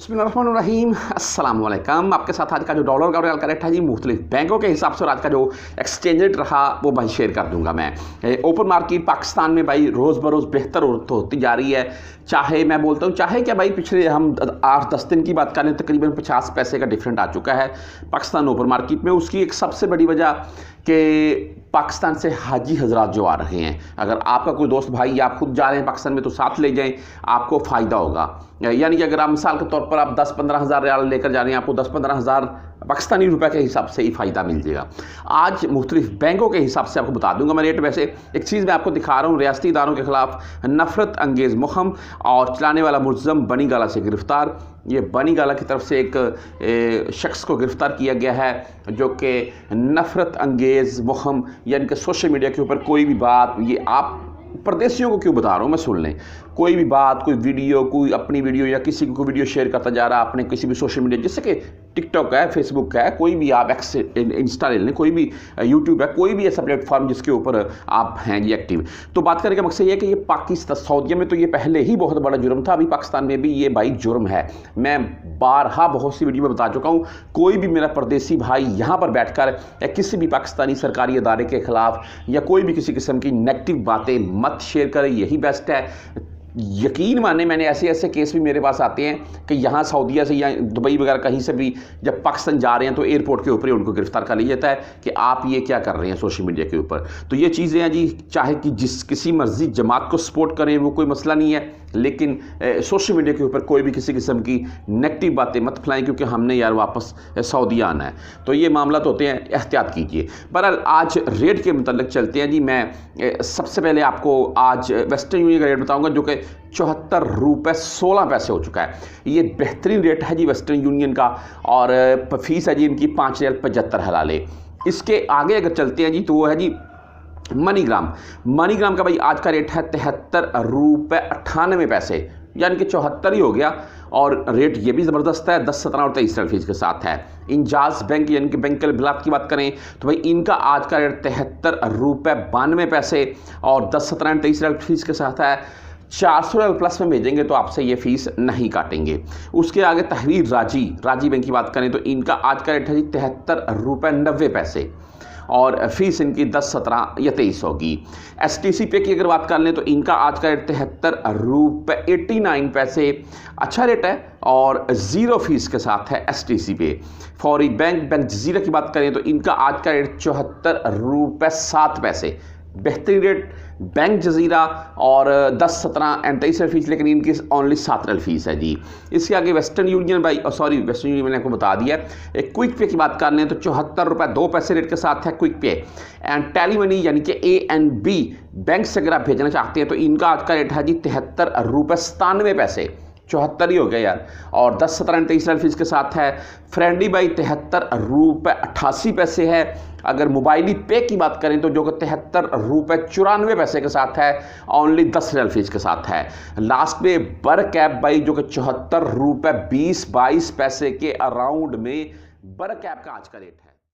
बिस्मिल्लाहिर्रहमानिर्रहीम अस्सलाम वालेकुम। आपके साथ आज का जो डॉलर का रियाल का रेट है जी मुख्तलिफ बैंकों के हिसाब से और आज का जो एक्सचेंज रेट रहा वो भाई शेयर कर दूंगा मैं। ओपन मार्केट पाकिस्तान में भाई रोज़ बरोज़ बेहतर होती जा रही है। चाहे मैं बोलता हूँ चाहे क्या भाई पिछले हम 8-10 दिन की बात करें तकरीबन 50 पैसे का डिफरेंट आ चुका है पाकिस्तान ओपन मार्केट में। उसकी एक सबसे बड़ी वजह कि पाकिस्तान से हाजी हजरात जो आ रहे हैं, अगर आपका कोई दोस्त भाई या आप खुद जा रहे हैं पाकिस्तान में तो साथ ले जाएं, आपको फ़ायदा होगा। यानी कि अगर आप मिसाल के तौर पर आप 10-15 हज़ार रियाल लेकर जा रहे हैं, आपको 10-15 हज़ार पाकिस्तानी रुपए के हिसाब से ही फ़ायदा मिल जाएगा। आज मुख्तलिफ बैंकों के हिसाब से आपको बता दूंगा मैं रेट। वैसे एक चीज़ मैं आपको दिखा रहा हूँ, रियासती इदारों के खिलाफ नफरत अंगेज़ मुहिम और चलाने वाला मुलज़म बनी गाला से गिरफ्तार। ये बनी गाला की तरफ से एक शख्स को गिरफ़्तार किया गया है जो कि नफ़रत अंगेज़ मुहिम यानी कि सोशल मीडिया के ऊपर कोई भी बात, ये आप परदेशियों को क्यों बता रहा हूँ मैं, सुन लें, कोई भी बात, कोई वीडियो, कोई अपनी वीडियो या किसी को वीडियो शेयर करता जा रहा अपने किसी भी सोशल मीडिया, जैसे कि टिकटॉक है, फेसबुक है, कोई भी आप इंस्टा ले लें, कोई भी यूट्यूब है, कोई भी ऐसा प्लेटफॉर्म जिसके ऊपर आप हैं जी एक्टिव। तो बात करने का मकसद ये है कि ये पाकिस्तान सऊदीया में तो ये पहले ही बहुत बड़ा जुर्म था, अभी पाकिस्तान में भी ये भाई जुर्म है। मैं बारहा बहुत सी वीडियो में बता चुका हूँ, कोई भी मेरा परदेसी भाई यहाँ पर बैठकर या किसी भी पाकिस्तानी सरकारी अदारे के खिलाफ या कोई भी किसी किस्म की नेगेटिव बातें मत शेयर करें, यही बेस्ट है। यकीन माने मैंने ऐसे केस भी मेरे पास आते हैं कि यहाँ सऊदीया से या दुबई वगैरह कहीं से भी जब पाकिस्तान जा रहे हैं तो एयरपोर्ट के ऊपर ही उनको गिरफ्तार कर लिया जाता है कि आप ये क्या कर रहे हैं सोशल मीडिया के ऊपर। तो ये चीज़ें हैं जी, चाहे कि किसी मर्जी जमात को सपोर्ट करें वो कोई मसला नहीं है, लेकिन सोशल मीडिया के ऊपर कोई भी किसी किस्म की नेगेटिव बातें मत फैलाएं क्योंकि हमने यार वापस सऊदीया आना है। तो ये मामला तो होते हैं, एहतियात कीजिए। बहरहाल आज रेट के मुताल्लिक चलते हैं जी। मैं सबसे पहले आपको आज वेस्टर्न यूनियन का रेट बताऊँगा जो कि 74 रुपये 16 पैसे हो चुका है। ये बेहतरीन रेट है जी वेस्टर्न यूनियन का और फीस है जी इनकी 5 रियाल 75 हलाले। इसके आगे अगर चलते हैं जी तो वो है जी मनीग्राम का भाई आज का रेट है 73 रुपये 98 पैसे, यानी कि 74 ही हो गया। और रेट ये भी ज़बरदस्त है, 10, 17 और 23 फीस के साथ है। इंजाज बैंक यानी कि बैंक बिलात की बात करें तो भाई इनका आज का रेट 73 रुपये 92 पैसे और 10, 17 और 23 फीस के साथ है। 400 रियाल प्लस में भेजेंगे तो आपसे ये फ़ीस नहीं काटेंगे। उसके आगे तहवीर राजी बैंक की बात करें तो इनका आज का रेट है जी 73 रुपये 90 पैसे और फीस इनकी 10, 17 या 23 होगी। STC पे की अगर बात कर लें तो इनका आज का रेट 73 रुपये 89 पैसे, अच्छा रेट है और ज़ीरो फीस के साथ है STC पे। फौरी बैंक जजीरा की बात करें तो इनका आज का रेट 74 रुपये 7 पैसे, बेहतरीन रेट बैंक जजीरा और 10, 17 एंड 23 फीस, लेकिन इनकी ओनली 7 रियाल फीस है जी। इसके आगे वेस्टर्न यूनियन भाई वेस्टर्न यूनियन मैंने आपको बता दिया। एक क्विक पे की बात कर लें तो 74 रुपये 2 पैसे रेट के साथ है क्विक पे। एंड टेली मनी यानी कि ANB बैंक से अगर आप भेजना चाहते हैं तो इनका आज का रेट है जी 73 रुपये 97 पैसे, 74 ही हो गया यार, और 10, 17 एंड 23 फीस के साथ है। फ्रेंडली बाई 73 रुपये 88 पैसे है। अगर मोबाइली पे की बात करें तो जो कि 73 रुपये 94 पैसे के साथ है, ओनली 10 रियाल फीस के साथ है। लास्ट में बर कैप बाई जो कि 74 रुपये 20-22 पैसे के अराउंड में बर कैप का आज का रेट है।